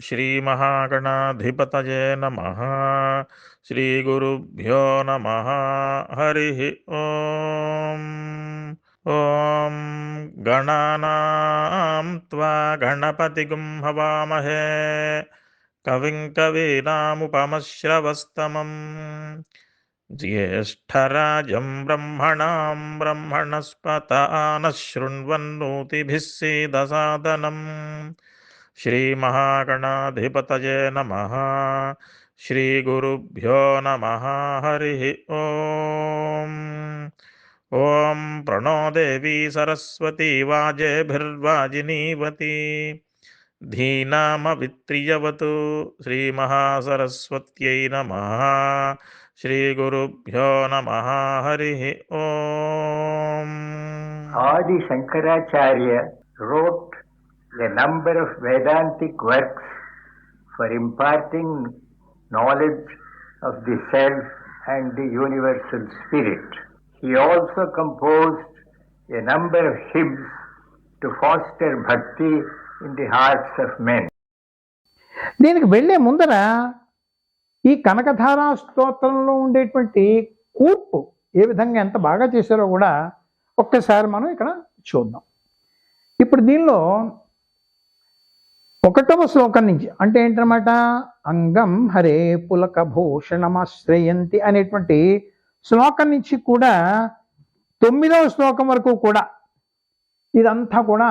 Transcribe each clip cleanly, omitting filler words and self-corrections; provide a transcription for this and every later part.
श्रीमहागणाधिपतये नमः। श्रीगुरुभ्यो नमः। हरिः ॐ। ॐ गणानां त्वा गणपतिगुं हवामहे कविं कवीनामुपमश्रवस्तमम् ज्येष्ठराजं ब्रह्मणां ब्रह्मणस्पत नः शृण्वन्नोतिभिः सीदसादनम् श्रीमहागणाधिपतये नमः। श्रीगुरुभ्यो नमः। हरिः ॐ। ॐ प्रणो देवी सरस्वती वाजेभिर्वाजिनीवती धीनामवित्रियवतु। श्रीमहासरस्वत्यै नमः। श्रीगुरुभ्यो नमः। हरिः ॐ। Adi Shankaracharya wrote a number of Vedantic works for imparting knowledge of the self and the universal spirit. He also composed a number of hymns to foster bhakti in the hearts of men. దీనికి వెళ్ళే ముందర ఈ కనకధారా స్తోత్రంలో ఉండేటువంటి కూర్పు ఏ విధంగా ఎంత బాగా చేశారో కూడా ఒక్కసారి మనం ఇక్కడ చూద్దాం. ఇప్పుడు దీనిలో 1వ శ్లోకం నుంచి అంటే ఏంటన్నమాట, అంగం హరే పులక భూషణమాశ్రయంతి అనేటువంటి శ్లోకం నుంచి కూడా 9వ శ్లోకం వరకు కూడా ఇదంతా కూడా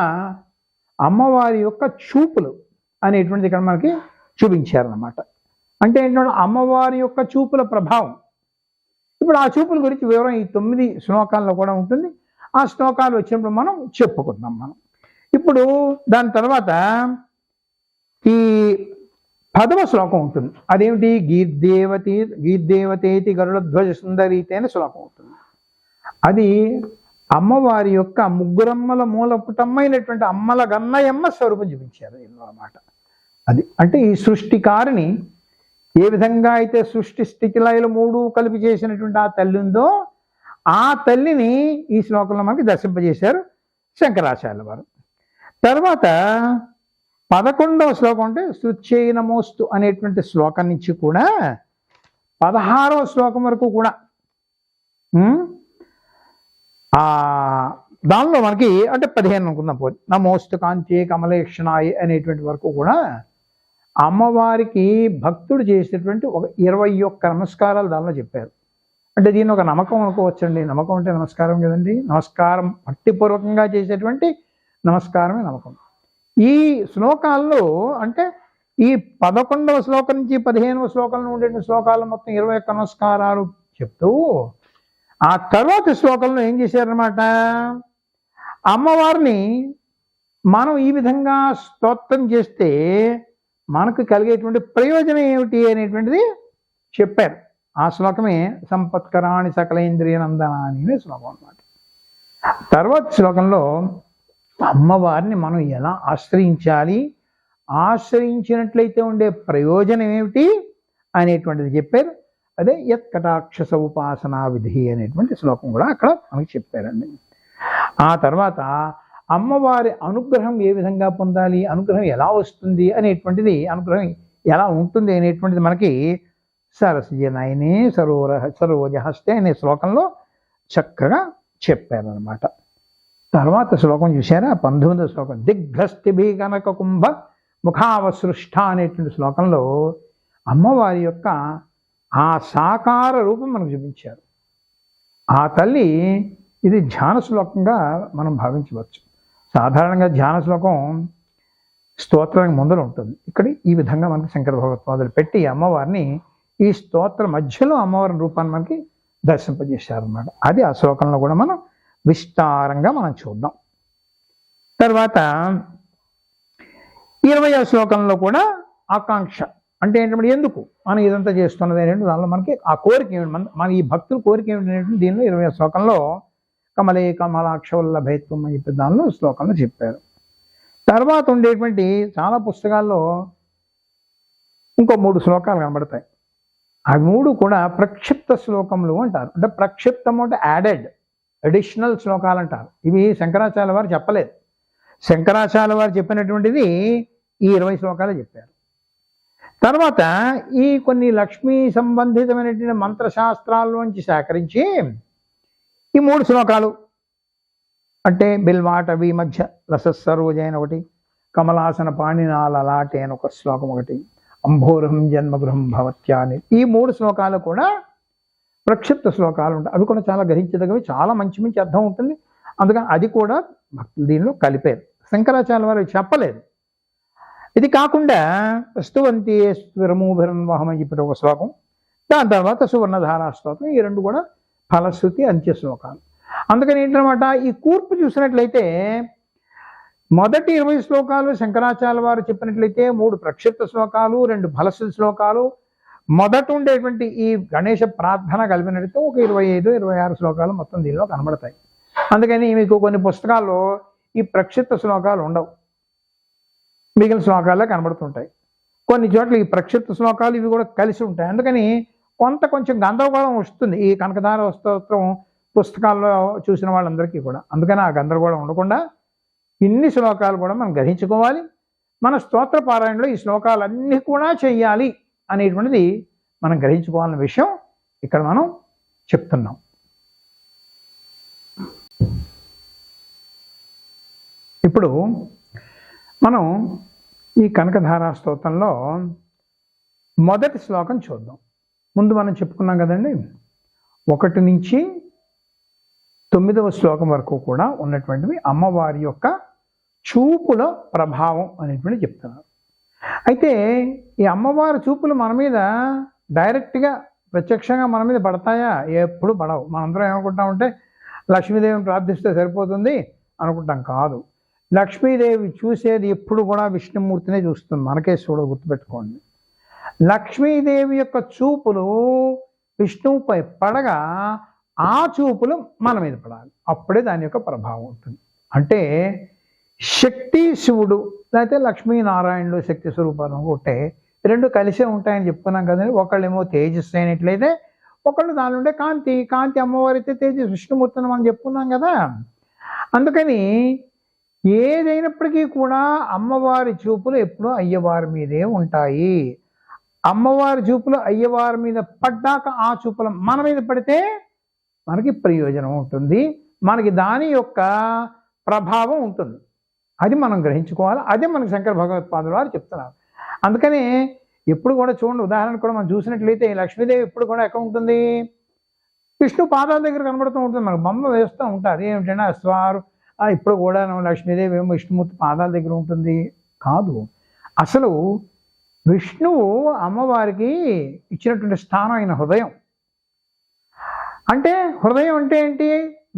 అమ్మవారి యొక్క చూపులు అనేటువంటిది ఇక్కడ మనకి చూపించారన్నమాట. అంటే ఏంటంటే అమ్మవారి యొక్క చూపుల ప్రభావం. ఇప్పుడు ఆ చూపుల గురించి వివరం ఈ 9 శ్లోకాల్లో కూడా ఉంటుంది. ఆ శ్లోకాలు వచ్చినప్పుడు మనం చెప్పుకుందాం. ఇప్పుడు దాని తర్వాత ఈ 10వ శ్లోకం ఉంటుంది. అదేమిటి, గీర్దేవతేతి గరుడధ్వజ సుందరీతే అనే శ్లోకం ఉంటుంది. అది అమ్మవారి యొక్క ముగ్గురమ్మల మూలపుటమ్మైనటువంటి అమ్మల గన్నయమ్మ స్వరూపం చూపించారు అన్నమాట. అది అంటే ఈ సృష్టికారిని ఏ విధంగా అయితే సృష్టి స్థితి లయలు 3 కలిపి చేసినటువంటి ఆ తల్లి ఉందో ఆ తల్లిని ఈ శ్లోకంలో మనకి దర్శింపజేశారు శంకరాచార్యుల వారు. తర్వాత 11వ శ్లోకం అంటే శృత్యై నమోస్తు అనేటువంటి శ్లోకం నుంచి కూడా 16వ శ్లోకం వరకు కూడా దానిలో మనకి అంటే 15 అనుకుందాం పోయి, నమోస్తు కాంత్యే కమలేక్షణాయ అనేటువంటి వరకు కూడా అమ్మవారికి భక్తుడు చేసేటువంటి ఒక 21 నమస్కారాలు దానిలో చెప్పారు. అంటే దీన్ని ఒక నమ్మకం అనుకోవచ్చండి. నమ్మకం అంటే నమస్కారం కదండి. నమస్కారం భక్తిపూర్వకంగా చేసేటువంటి నమస్కారమే నమ్మకం. ఈ శ్లోకాల్లో అంటే ఈ 11వ శ్లోకం నుంచి 15వ శ్లోకంలో ఉండే శ్లోకాలు మొత్తం 21 నమస్కారాలు చెప్తూ ఆ తర్వాత శ్లోకంలో ఏం చేశారన్నమాట, అమ్మవారిని మనం ఈ విధంగా స్తోత్రం చేస్తే మనకు కలిగేటువంటి ప్రయోజనం ఏమిటి అనేటువంటిది చెప్పారు. ఆ శ్లోకమే సంపత్కరాణి సకలేంద్రియ నందన అనే శ్లోకం అన్నమాట. తర్వాత శ్లోకంలో అమ్మవారిని మనం ఎలా ఆశ్రయించాలి, ఆశ్రయించినట్లయితే ఉండే ప్రయోజనం ఏమిటి అనేటువంటిది చెప్పారు. అదే యత్ కటాక్షస ఉపాసనా విధి అనేటువంటి శ్లోకం కూడా అక్కడ మనకి చెప్పారండి. ఆ తర్వాత అమ్మవారి అనుగ్రహం ఏ విధంగా పొందాలి, అనుగ్రహం ఎలా వస్తుంది అనేటువంటిది, అనుగ్రహం ఎలా ఉంటుంది అనేటువంటిది మనకి సరస్వజనయనే సరోజహస్తే అనే శ్లోకంలో చక్కగా చెప్పారనమాట. తర్వాత శ్లోకం చూసారా, 19వ శ్లోకం దిగ్భ్రష్టిభి కనక కుంభ ముఖావసృష్ట అనేటువంటి శ్లోకంలో అమ్మవారి యొక్క ఆ సాకార రూపం మనకు చూపించారు. ఆ తల్లి ఇది ధ్యాన శ్లోకంగా మనం భావించవచ్చు. సాధారణంగా ధ్యాన శ్లోకం స్తోత్రానికి ముందర ఉంటుంది. ఇక్కడ ఈ విధంగా మనకి శంకర భగవత్పాదులు పెట్టి అమ్మవారిని ఈ స్తోత్ర మధ్యలో అమ్మవారి రూపాన్ని మనకి దర్శింపజేశారన్నమాట. అది ఆ శ్లోకంలో కూడా మనం విస్తారంగా మనం చూద్దాం. తర్వాత 20వ శ్లోకంలో కూడా ఆకాంక్ష అంటే ఏంటంటే ఎందుకు మనం ఇదంతా చేస్తున్నది ఏంటంటే దానిలో మనకి ఆ కోరిక ఏమిటి, మన ఈ భక్తుల కోరిక ఏమిటి దీనిలో 20వ శ్లోకంలో కమలే కమలాక్షవల్లభేత్వం అని చెప్పి దానిలో శ్లోకంలో చెప్పారు. తర్వాత ఉండేటువంటి చాలా పుస్తకాల్లో ఇంకో 3 శ్లోకాలు కనబడతాయి. ఆ 3 కూడా ప్రక్షిప్త శ్లోకములు అంటారు. అంటే ప్రక్షిప్తం అంటే అడిషనల్ శ్లోకాలు అంటారు. ఇవి శంకరాచార్య వారు చెప్పలేదు. శంకరాచార్య వారు చెప్పినటువంటిది ఈ 20 శ్లోకాలు చెప్పారు. తర్వాత ఈ కొన్ని లక్ష్మీ సంబంధితమైనటువంటి మంత్రశాస్త్రాల్లోంచి సేకరించి ఈ 3 శ్లోకాలు అంటే బిల్వాటవి మధ్య లసస్సరోజైన ఒకటి, కమలాసన పాణినాల లాటే అని ఒక శ్లోకం ఒకటి, అంభోరం జన్మగృహం భవత్యా అని ఈ 3 శ్లోకాలు కూడా ప్రక్షిప్త శ్లోకాలు ఉంటాయి. అవి కూడా చాలా గ్రహించదగినవి, చాలా మంచి అర్థం ఉంటుంది. అందుకని అది కూడా భక్తులు దీనిలో కలిపారు. శంకరాచార్య వారు చెప్పలేదు. ఇది కాకుండా స్తువంతి స్వరమూభిరన్వహం అని చెప్పి ఒక శ్లోకం, దాని తర్వాత సువర్ణధారా శ్లోకం, ఈ 2 కూడా ఫలశ్రుతి అంత్య శ్లోకాలు. అందుకని ఏంటన్నమాట, ఈ కూర్పు చూసినట్లయితే మొదటి 20 శ్లోకాలు శంకరాచార్య వారు చెప్పినట్లయితే 3 ప్రక్షిప్త శ్లోకాలు, 2 ఫలశ్రుతి శ్లోకాలు, మొదట ఉండేటువంటి ఈ గణేష ప్రార్థన కలిపినట్లయితే ఒక 25-26 శ్లోకాలు మొత్తం దీనిలో కనబడతాయి. అందుకని మీకు కొన్ని పుస్తకాల్లో ఈ ప్రక్షిప్త శ్లోకాలు ఉండవు, మిగిలిన శ్లోకాలే కనబడుతుంటాయి. కొన్ని చోట్ల ఈ ప్రక్షిప్త శ్లోకాలు ఇవి కూడా కలిసి ఉంటాయి. అందుకని కొంచెం గందరగోళం వస్తుంది ఈ కనకధార స్తోత్రం పుస్తకాల్లో చూసిన వాళ్ళందరికీ కూడా. అందుకని ఆ గందరగోళం ఉండకుండా ఇన్ని శ్లోకాలు కూడా మనం గ్రహించుకోవాలి. మన స్తోత్ర పారాయణలో ఈ శ్లోకాలన్నీ కూడా చెయ్యాలి అనేటువంటిది మనం గ్రహించుకోవాలన్న విషయం ఇక్కడ మనం చెప్తున్నాం. ఇప్పుడు మనం ఈ కనకధారా స్తోత్రంలో మొదటి శ్లోకం చూద్దాం. ముందు మనం చెప్పుకున్నాం కదండి, 1 నుంచి 9వ శ్లోకం వరకు కూడా ఉన్నటువంటివి అమ్మవారి యొక్క చూపుల ప్రభావం అనేటువంటి చెప్తున్నారు. అయితే ఈ అమ్మవారి చూపులు మన మీద డైరెక్ట్గా ప్రత్యక్షంగా మన మీద పడతాయా? ఎప్పుడు పడవు. మనందరం ఏమనుకుంటామంటే లక్ష్మీదేవిని ప్రార్థిస్తే సరిపోతుంది అనుకుంటాం. కాదు, లక్ష్మీదేవి చూసేది ఎప్పుడు కూడా విష్ణుమూర్తినే చూస్తుంది. మనకే చూడ గుర్తుపెట్టుకోండి. లక్ష్మీదేవి యొక్క చూపులు విష్ణువుపై పడగా ఆ చూపులు మన మీద పడాలి, అప్పుడే దాని యొక్క ప్రభావం ఉంటుంది. అంటే శక్తి శివుడు లేకపోతే లక్ష్మీనారాయణుడు శక్తి స్వరూపాలు ఒకటే, 2 కలిసే ఉంటాయని చెప్పుకున్నాం కదండి. ఒకళ్ళేమో తేజస్సు అయినట్లయితే ఒకళ్ళు దాని ఉండే కాంతి అమ్మవారి అయితే తేజస్సు విష్ణుమూర్తిని మనం చెప్పుకున్నాం కదా. అందుకని ఏదైనప్పటికీ కూడా అమ్మవారి చూపులు ఎప్పుడూ అయ్యవారి మీదే ఉంటాయి. అమ్మవారి చూపులు అయ్యవారి మీద పడ్డాక ఆ చూపులు మన మీద పడితే మనకి ప్రయోజనం ఉంటుంది, మనకి దాని యొక్క ప్రభావం ఉంటుంది. అది మనం గ్రహించుకోవాలి. అదే మనకి శంకర భగవత్పాదులు వారు చెప్తున్నారు. అందుకని ఎప్పుడు కూడా చూడండి, ఉదాహరణకు కూడా మనం చూసినట్లయితే లక్ష్మీదేవి ఎప్పుడు కూడా ఎక్కడ ఉంటుంది? విష్ణు పాదాల దగ్గర కనబడుతూ ఉంటుంది. మనకు బొమ్మ వేస్తూ ఉంటారు. ఏమిటంటే అశ్వారు ఇప్పుడు కూడా లక్ష్మీదేవి ఏమో విష్ణుమూర్తి పాదాల దగ్గర ఉంటుంది కాదు. అసలు విష్ణువు అమ్మవారికి ఇచ్చినటువంటి స్థానం అయిన హృదయం. అంటే హృదయం అంటే ఏంటి?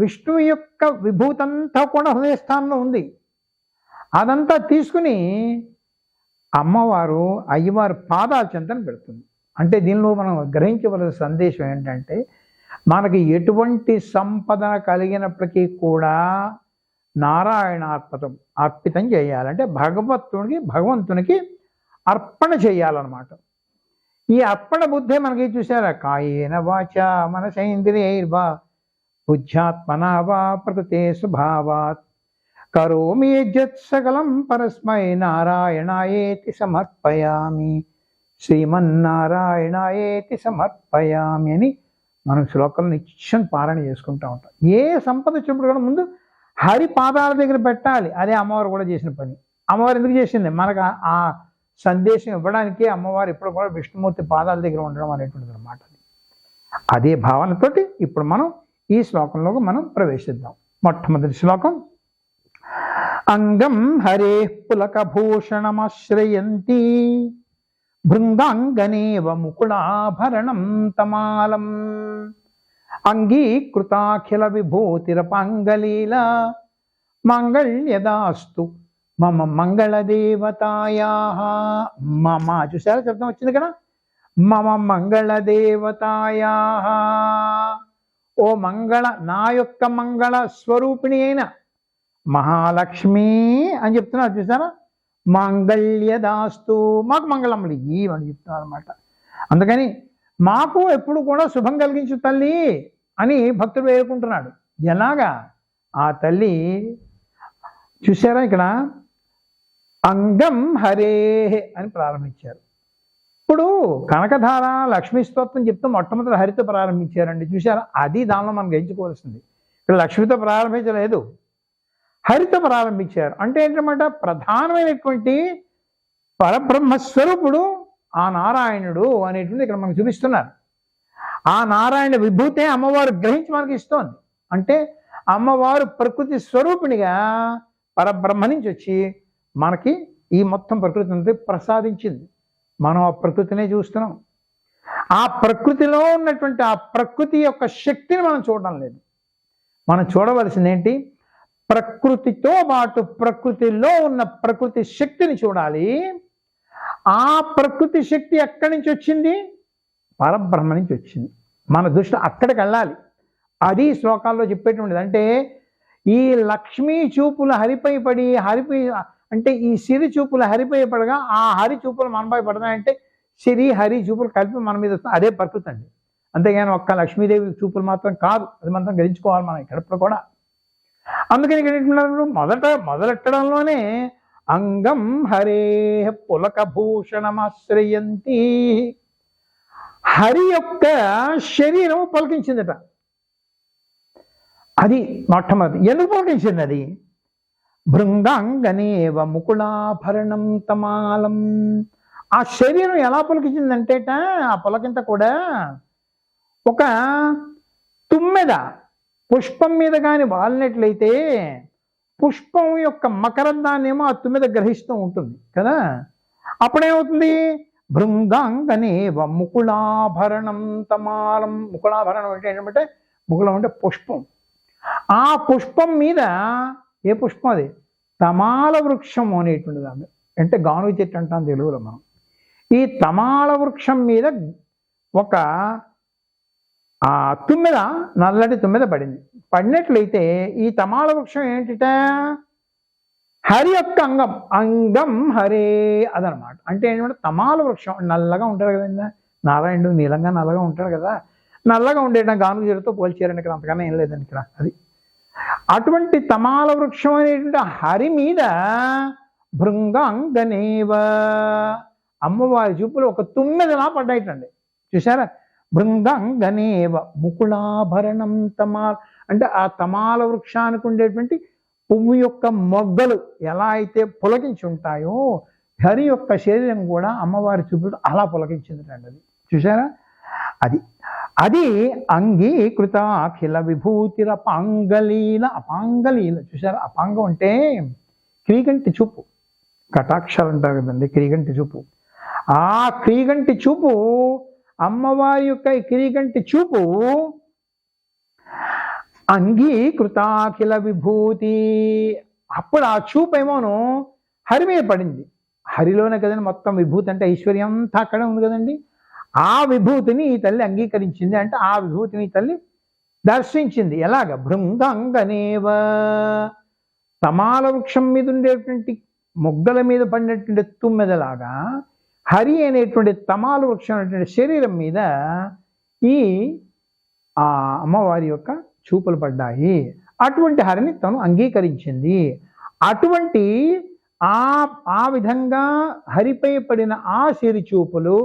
విష్ణువు యొక్క విభూతంతా కూడా హృదయ స్థానంలో ఉంది. అదంతా తీసుకుని అమ్మవారు అయ్యవారి పాదాల చెంతన పెడుతుంది. అంటే దీనిలో మనం గ్రహించవలసిన సందేశం ఏంటంటే, మనకి ఎటువంటి సంపద కలిగినప్పటికీ కూడా అర్పితం చేయాలంటే భగవంతునికి అర్పణ చేయాలన్నమాట. ఈ అర్పణ బుద్ధే మనకి చూసారా, కాయేన వాచ మనసేంద్రియైర్వా బుద్ధ్యాత్మనా వా ప్రకృతే స్వభావాత్ కరోమి యజ్జత్ సకలం పరస్మై నారాయణాయేతి సమర్పయామి, శ్రీమన్నారాయణాయేతి సమర్పయామి అని మనం శ్లోకాలను నిత్యం పారాయణ చేసుకుంటూ ఉంటాం. ఏ సంపద వచ్చినప్పుడు కూడా ముందు హరి పాదాల దగ్గర పెట్టాలి. అదే అమ్మవారు కూడా చేసిన పని. అమ్మవారు ఎందుకు చేసింది? మనకు ఆ సందేశం ఇవ్వడానికి అమ్మవారు ఇప్పుడు కూడా విష్ణుమూర్తి పాదాల దగ్గర ఉండడం అనేటువంటిది అనమాట. అదే భావనతోటి ఇప్పుడు మనం ఈ శ్లోకంలోకి మనం ప్రవేశిద్దాం. మొట్టమొదటి శ్లోకం, అంగం హరే పులకభూషణమాశ్రయంతి బృందాంగనేవ ముకుళాభరణం తమాలం అంగీకృతాఖిల విభూతిరపాంగలీల మంగళ్యదాస్తు మమ మంగళదేవతాయా. మమ చూసారా శబ్దం వచ్చింది కదా, మమ మంగళదేవతాయా. ఓ మంగళ, నా యొక్క మంగళ స్వరూపిణి అయిన మహాలక్ష్మి అని చెప్తున్నారు చూసారా. మాంగళ్యదాస్తు, మాకు మంగళములు ఇయ్యి అని చెప్తున్నారు అనమాట. అందుకని మాకు ఎప్పుడు కూడా శుభం కలిగించు తల్లి అని భక్తుడు వేడుకుంటున్నాడు. ఎలాగా? ఆ తల్లి చూసారా, ఇక్కడ అంగం హరే అని ప్రారంభించారు. ఇప్పుడు కనకధార లక్ష్మీ స్తోత్రం చెప్తూ మొట్టమొదటి హరితో ప్రారంభించారండి, చూసారా? అది దానిలో మనం గ్రహించుకోవాల్సింది. ఇక్కడ లక్ష్మితో ప్రారంభించలేదు, హరితో ప్రారంభించారు. అంటే ఏంటన్నమాట, ప్రధానమైనటువంటి పరబ్రహ్మస్వరూపుడు ఆ నారాయణుడు అనేటువంటి ఇక్కడ మనకు చూపిస్తున్నారు. ఆ నారాయణ విభూతే అమ్మవారు గ్రహించి మనకి ఇస్తోంది. అంటే అమ్మవారు ప్రకృతి స్వరూపిణిగా పరబ్రహ్మ నుంచి వచ్చి మనకి ఈ మొత్తం ప్రకృతిని ప్రసాదించింది. మనం ఆ ప్రకృతినే చూస్తున్నాం. ఆ ప్రకృతిలో ఉన్నటువంటి ఆ ప్రకృతి యొక్క శక్తిని మనం చూడడం లేదు. మనం చూడవలసింది ఏంటి, ప్రకృతితో పాటు ప్రకృతిలో ఉన్న ప్రకృతి శక్తిని చూడాలి. ఆ ప్రకృతి శక్తి ఎక్కడి నుంచి వచ్చింది, పరబ్రహ్మ నుంచి వచ్చింది. మన దృష్టి అక్కడికి వెళ్ళాలి. అది శ్లోకాల్లో చెప్పేటువంటిది. అంటే ఈ లక్ష్మీ చూపులు హరిపై పడి, హరిపై అంటే ఈ సిరి చూపులు హరిపై పడగా ఆ హరి చూపులు మనపై పడతాయంటే సిరి హరి చూపులు కలిపి మన మీద అదే ప్రకృతి అండి. అంతేగాని ఒక్క లక్ష్మీదేవి చూపులు మాత్రం కాదు. అది మనం గ్రహించుకోవాలి మనం ఇక్కడ కూడా. అందుకని ఇక్కడ మొదలెట్టడంలోనే అంగం హరే పులక భూషణమాశ్రయంతి, హరి యొక్క శరీరం పలికించిందట. అది మొట్టమొదటి. ఎందుకు పలికించింది అది? భృంగాంగనేవ ముకుళాభరణం తమాలం. ఆ శరీరం ఎలా పలికించిందంటేట, ఆ పులకింత కూడా ఒక తుమ్మెద పుష్పం మీద కానీ వాలినట్లయితే పుష్పం యొక్క మకరందాన్నేమో ఆ తుమ్మెద గ్రహిస్తూ ఉంటుంది కదా. అప్పుడేమవుతుంది, భృంగాంగనేవ ముకుళాభరణం తమాలం. ముకుళాభరణం అంటే ఏంటంటే, ముకుళం అంటే పుష్పం. ఆ పుష్పం మీద, ఏ పుష్పం అది, తమాల వృక్షం అనేటువంటి దాన్ని, అంటే గాను చెట్టు అంటాం తెలుగులో మనం. ఈ తమాల వృక్షం మీద ఒక తుమ్మెద, నల్లటి తుమ్మెద పడింది. పడినట్లయితే ఈ తమాల వృక్షం ఏంటిట, హరి యొక్క అంగం. అంగం హరే అదనమాట. అంటే ఏంటంటే తమాల వృక్షం నల్లగా ఉంటాడు కదండి, నారాయణుడు నీలంగా నల్లగా ఉంటాడు కదా. నల్లగా ఉండేట గాను చెట్టుతో పోల్చారండి ఇక్కడ, అంతకన్నా ఏం లేదండి ఇక్కడ. అది అటువంటి తమాల వృక్షం అనేటువంటి హరి మీద భృంగాంగనేవ అమ్మవారి చూపులు ఒక తుమ్మెదలా పడ్డాయిటండి, చూసారా? భృంగాంగనేవ ముకుళాభరణం తమాల్ అంటే ఆ తమాల వృక్షానికి ఉండేటువంటి పువ్వు యొక్క మొగ్గలు ఎలా అయితే పులకించి ఉంటాయో, హరి యొక్క శరీరం కూడా అమ్మవారి చూపులు అలా పులకించిందండి. అది చూసారా? అది అది అంగీకృత అఖిల విభూతిర అపాంగలీల. అపాంగలీల చూసారా? అపాంగం అంటే క్రీగంటి చూపు, కటాక్షాలు అంటారు కదండి, క్రీగంటి చూపు. ఆ క్రీగంటి చూపు, అమ్మవారి యొక్క క్రీగంటి చూపు అంగీకృతాఖిల విభూతి. అప్పుడు ఆ చూపు ఏమోను హరి మీద పడింది. హరిలోనే కదండి మొత్తం విభూతి, అంటే ఐశ్వర్యం అంతా అక్కడే ఉంది కదండి. ఆ విభూతిని ఈ తల్లి అంగీకరించింది. అంటే ఆ విభూతిని ఈ తల్లి దర్శించింది. ఎలాగ? భృంగాంగనేవ తమాల వృక్షం మీద ఉండేటువంటి మొగ్గల మీద పడినటువంటి తుమ్మెదలాగా హరి అనేటువంటి తమాల వృక్షం అనేటువంటి శరీరం మీద ఈ అమ్మవారి యొక్క చూపులు పడ్డాయి. అటువంటి హరిని తను అంగీకరించింది. అటువంటి ఆ విధంగా హరిపై పడిన ఆ సిరి చూపులు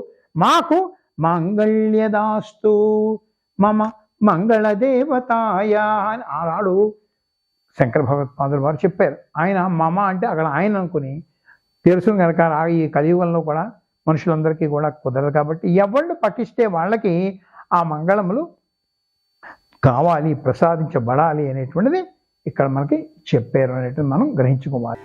మాకు మంగళ్యదాస్తు మమ మంగళదేవతాయ అని ఆనాడు శంకర భగవత్పాదులు వారు చెప్పారు. ఆయన మమ అంటే అక్కడ ఆయన అనుకుని తెలుసు కనుక ఈ కలియుగంలో కూడా మనుషులందరికీ కూడా కుదరదు కాబట్టి ఎవళ్ళు పఠిస్తే వాళ్ళకి ఆ మంగళములు కావాలి, ప్రసాదించబడాలి అనేటువంటిది ఇక్కడ మనకి చెప్పారు అనేటువంటి మనం గ్రహించుకోవాలి.